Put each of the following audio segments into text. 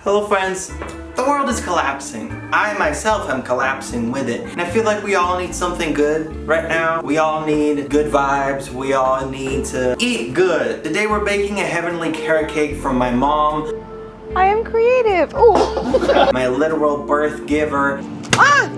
Hello friends, the world is collapsing. I myself am collapsing with it. And I feel like we all need something good right now. We all need good vibes. We all need to eat good. Today we're baking a heavenly carrot cake from my mom. I am creative. Oh. My literal birth giver. Ah!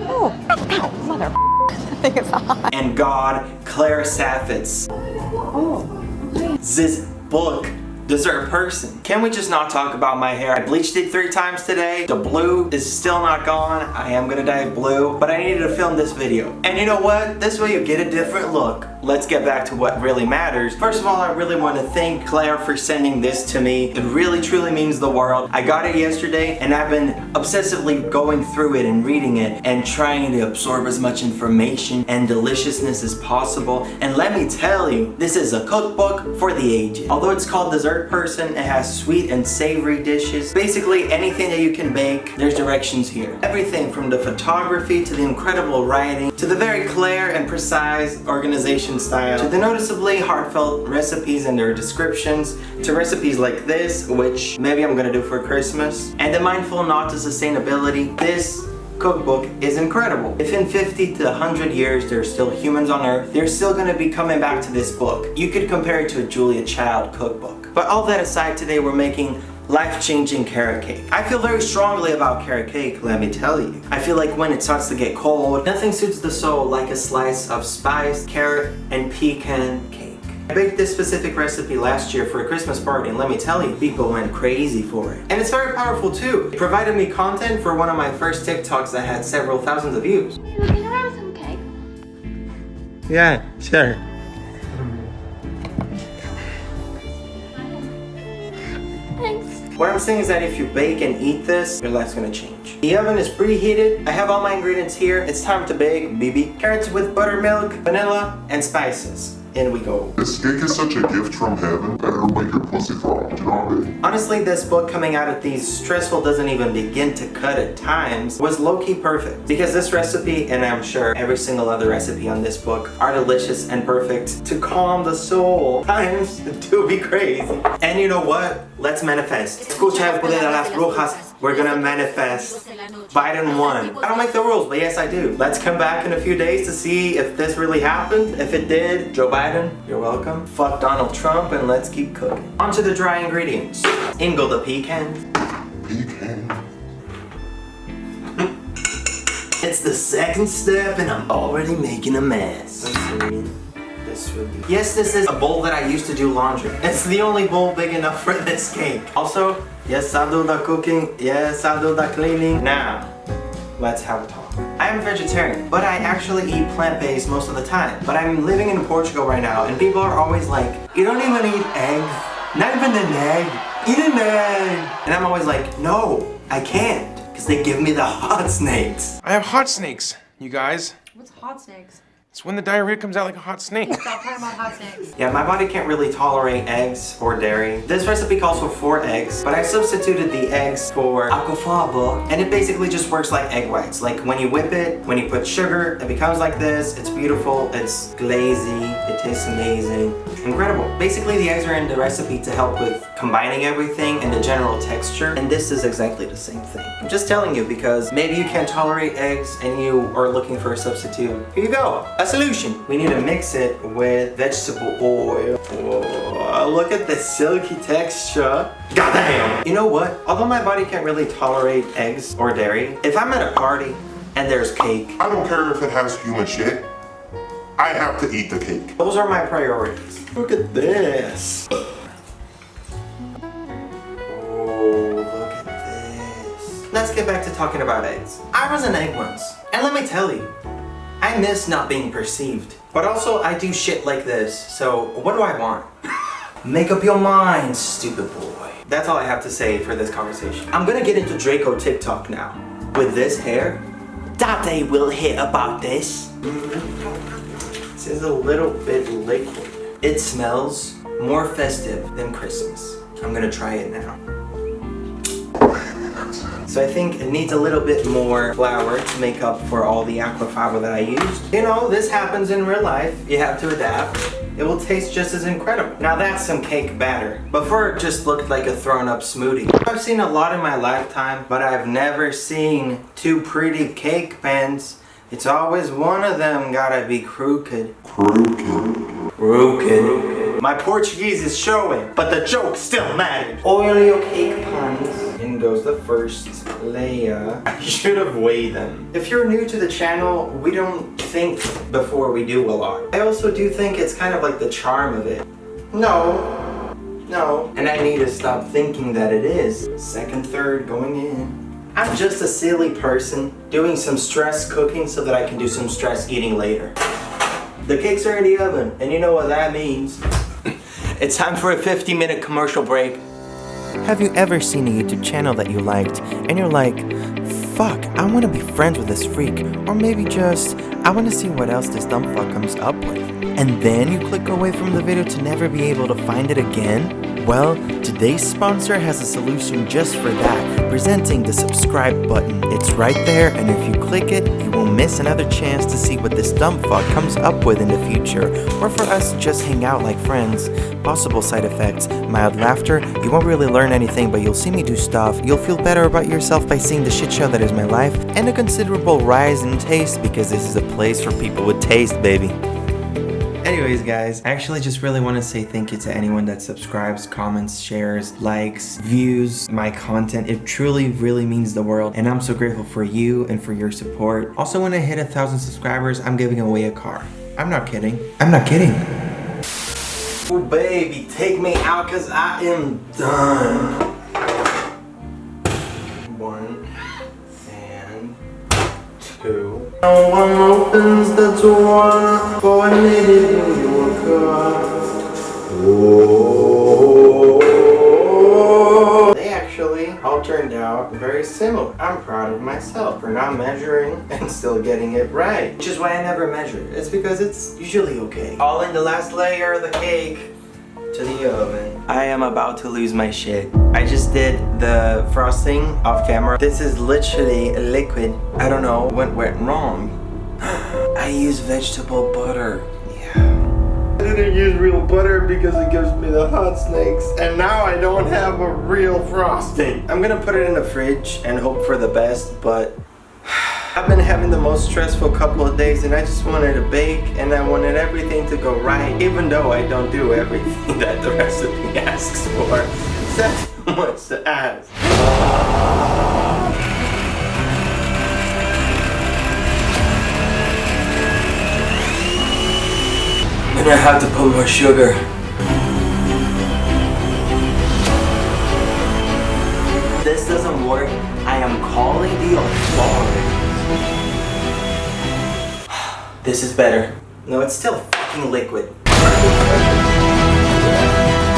Oh, ow, mother. That thing is hot. And God, Claire Saffitz. Oh, okay. This book. Dessert person. Can we just not talk about my hair? I bleached it 3 times today. The blue is still not gone. I am gonna dye it blue, but I needed to film this video. And you know what? This way you get a different look. Let's get back to what really matters. First of all, I really want to thank Claire for sending this to me. It really truly means the world. I got it yesterday and I've been obsessively going through it and reading it and trying to absorb as much information and deliciousness as possible. And let me tell you, this is a cookbook for the aged. Although it's called Dessert Person, it has sweet and savory dishes. Basically anything that you can bake, there's directions here. Everything from the photography to the incredible writing to the very clear and precise organization style to the noticeably heartfelt recipes and their descriptions to recipes like this, which maybe I'm gonna do for Christmas, and the mindful nod to sustainability. This cookbook is incredible. If in 50 to 100 years there's still humans on Earth, they're still gonna be coming back to this book. You could compare it to a Julia Child cookbook. But all that aside, today we're making life-changing carrot cake. I feel very strongly about carrot cake, let me tell you. I feel like when it starts to get cold, nothing suits the soul like a slice of spiced carrot and pecan cake. I baked this specific recipe last year for a Christmas party, and let me tell you, people went crazy for it. And it's very powerful too. It provided me content for one of my first TikToks that had several thousands of views. Are you looking around some cake? Yeah, sure. Thanks. What I'm saying is that if you bake and eat this, your life's gonna change. The oven is preheated. I have all my ingredients here. It's time to bake, baby. Carrots with buttermilk, vanilla, and spices. In we go. This cake is such a gift from heaven that it'll make your pussy throb, you know what I mean? Honestly, this book coming out of these stressful doesn't even begin to cut at times was low-key perfect. Because this recipe, and I'm sure every single other recipe on this book, are delicious and perfect to calm the soul. Times to be crazy. And you know what? Let's manifest. Escucha el poder de las brujas. We're gonna manifest. Biden won. I don't make the rules, but yes I do. Let's come back in a few days to see if this really happened. If it did, Joe Biden, you're welcome. Fuck Donald Trump and let's keep cooking. On to the dry ingredients. In go the pecan. Pecan. It's the second step and I'm already making a mess. Let's see. This would be... Yes, this is a bowl that I used to do laundry. It's the only bowl big enough for this cake. Also, yes, I do the cooking. Yes, I do the cleaning. Now, let's have a talk. I am vegetarian, but I actually eat plant-based most of the time. But I'm living in Portugal right now, and people are always like, you don't even eat eggs. Not even an egg. Eat an egg. And I'm always like, no, I can't. Because they give me the hot snakes. I have hot snakes, you guys. What's hot snakes? It's when the diarrhea comes out like a hot snake. Stop talking about hot snakes. Yeah, my body can't really tolerate eggs or dairy. This recipe calls for 4 eggs, but I substituted the eggs for aquafaba, and it basically just works like egg whites. Like when you whip it, when you put sugar, it becomes like this. It's beautiful, it's glazy, it tastes amazing, incredible. Basically, the eggs are in the recipe to help with combining everything and the general texture, and this is exactly the same thing. I'm just telling you because maybe you can't tolerate eggs and you are looking for a substitute. Here you go. A solution. We need to mix it with vegetable oil. Oh, look at the silky texture. Goddamn! You know what? Although my body can't really tolerate eggs or dairy, if I'm at a party and there's cake, I don't care if it has human shit. I have to eat the cake. those are my priorities. Look at this. Oh, look at this. Let's get back to talking about eggs. I was an egg once, and let me tell you, I miss not being perceived. But also, I do shit like this, so what do I want? Make up your mind, stupid boy. That's all I have to say for this conversation. I'm gonna get into Draco TikTok now. With this hair, Daddy will hear about this. This is a little bit liquid. It smells more festive than Christmas. I'm gonna try it now. So I think it needs a little bit more flour to make up for all the aquafaba that I used. You know, this happens in real life. You have to adapt. it will taste just as incredible. Now that's some cake batter. Before it just looked like a thrown up smoothie. I've seen a lot in my lifetime, but I've never seen two pretty cake pans. It's always one of them gotta be crooked. Crooked. My Portuguese is showing, but the joke still matters. Oil your cake pans. In goes the first layer. I should have weighed them. If you're new to the channel, we don't think before we do a lot. I also do think it's kind of like the charm of it. No. And I need to stop thinking that it is. Second, third, going in. I'm just a silly person doing some stress cooking so that I can do some stress eating later. The cakes are in the oven, and you know what that means. It's time for a 50-minute commercial break. Have you ever seen a YouTube channel that you liked, and you're like, fuck, I want to be friends with this freak, or maybe just, I want to see what else this dumb fuck comes up with, and then you click away from the video to never be able to find it again? Well, today's sponsor has a solution just for that, presenting the subscribe button. It's right there, and if you click it, you won't miss another chance to see what this dumb fuck comes up with in the future, or for us to just hang out like friends. Possible side effects: mild laughter, you won't really learn anything, but you'll see me do stuff, you'll feel better about yourself by seeing the shit show that is my life, and a considerable rise in taste, because this is a place for people with taste, baby. Anyways guys, I actually just really want to say thank you to anyone that subscribes, comments, shares, likes, views my content. It truly really means the world, and I'm so grateful for you and for your support. Also, when I hit 1,000 subscribers, I'm giving away a car. I'm not kidding. Oh baby, take me out cause I am done. One and two. No one opens the door for a lady New Yorker. Oh. They actually all turned out very similar. I'm proud of myself for not measuring and still getting it right. Which is why I never measure. It's because it's usually okay. All in the last layer of the cake to the oven. I am about to lose my shit. I just did the frosting off camera. This is literally liquid. I don't know what went wrong. I use vegetable butter. Yeah. I didn't use real butter because it gives me the hot snakes, and now I don't have a real frosting. I'm gonna put it in the fridge and hope for the best, but I've been having the most stressful couple of days, and I just wanted to bake, and I wanted everything to go right, even though I don't do everything that the recipe asks for. That's too much to ask. I'm gonna have to put more sugar. This doesn't work. I am calling the authorities. This is better. No, it's still fucking liquid.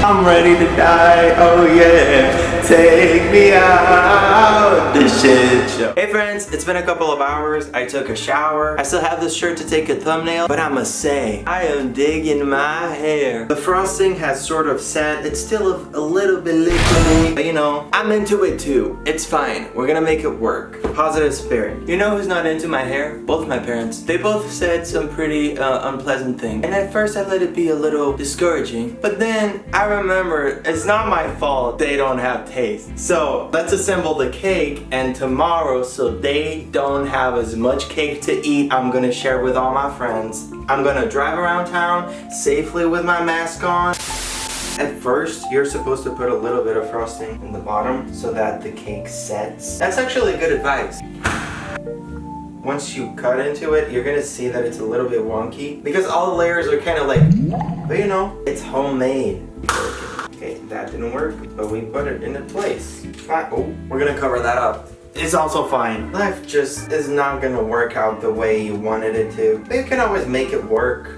I'm ready to die, oh yeah. Take me out the shit show. Hey friends, it's been a couple of hours. I took a shower. I still have this shirt to take a thumbnail, but I must say, I am digging my hair. The frosting has sort of set. It's still a little bit liquidy, but you know, I'm into it too. It's fine. We're gonna make it work. Positive spirit. You know who's not into my hair? Both my parents. They both said some pretty unpleasant things. And at first I let it be a little discouraging, but then I remember it's not my fault they don't have taste. So let's assemble the cake, and tomorrow, so they don't have as much cake to eat, I'm gonna share with all my friends. I'm gonna drive around town safely with my mask on. At first, you're supposed to put a little bit of frosting in the bottom so that the cake sets. That's actually good advice. Once you cut into it, you're gonna see that it's a little bit wonky because all the layers are kind of like, but you know, it's homemade. Okay, that didn't work, but we put it into place. Oh, we're gonna cover that up. It's also fine. Life just is not gonna work out the way you wanted it to. But you can always make it work.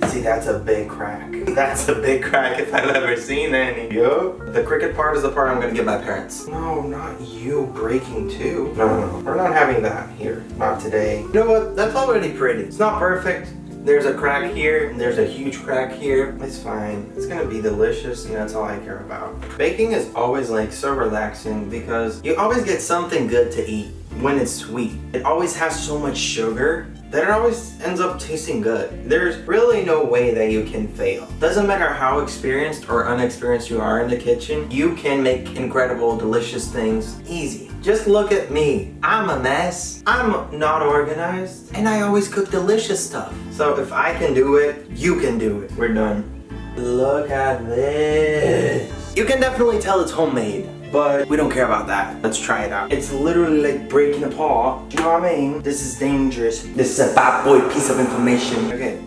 See, that's a big crack. That's a big crack if I've ever seen any. Yup. The cricket part is the part I'm gonna give my parents. No, not you breaking too. No. We're not having that here. Not today. You know what? That's already pretty. It's not perfect. There's a crack here, and there's a huge crack here. It's fine. It's gonna be delicious, and that's all I care about. Baking is always like so relaxing because you always get something good to eat when it's sweet. It always has so much sugar that it always ends up tasting good. There's really no way that you can fail. Doesn't matter how experienced or unexperienced you are in the kitchen, you can make incredible, delicious things easy. Just look at me. I'm a mess. I'm not organized, and I always cook delicious stuff. So if I can do it, you can do it. We're done. Look at this. You can definitely tell it's homemade, but we don't care about that. Let's try it out. It's literally like breaking a paw. Do you know what I mean? This is dangerous. This is a bad boy piece of information. Okay.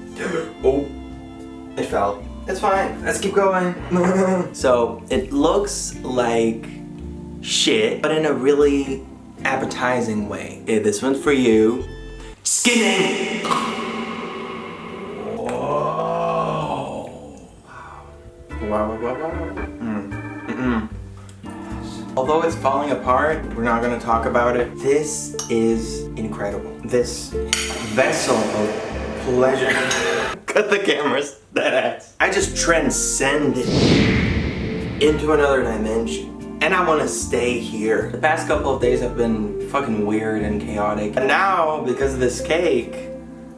Oh, it fell. It's fine. Let's keep going. So it looks like shit, but in a really appetizing way. Okay, this one's for you. Skinning! Wow. Although it's falling apart, we're not gonna talk about it. This is incredible. This vessel of pleasure. Cut the cameras, that ass. I just transcended into another dimension. And I wanna stay here. The past couple of days have been fucking weird and chaotic. And now, because of this cake,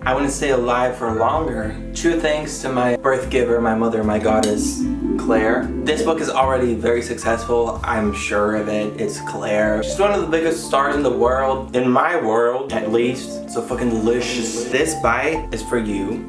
I want to stay alive for longer. True thanks to my birth giver, my mother, my goddess, Claire. This book is already very successful. I'm sure of it. It's Claire. She's one of the biggest stars in the world. In my world, at least. So fucking delicious. This bite is for you.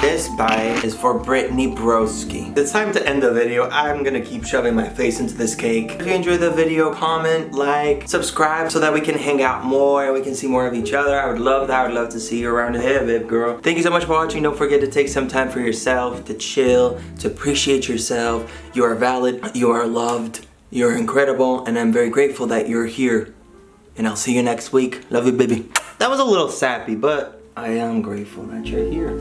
This bite is for Brittany Broski. It's time to end the video. I'm gonna keep shoving my face into this cake. If you enjoyed the video, comment, like, subscribe so that we can hang out more and we can see more of each other. I would love that. I would love to see you around here, babe girl. Thank you so much for watching. Don't forget to take some time for yourself, to chill, to appreciate yourself. You are valid, you are loved, you're incredible, and I'm very grateful that you're here. And I'll see you next week. Love you, baby. That was a little sappy, but I am grateful that you're here.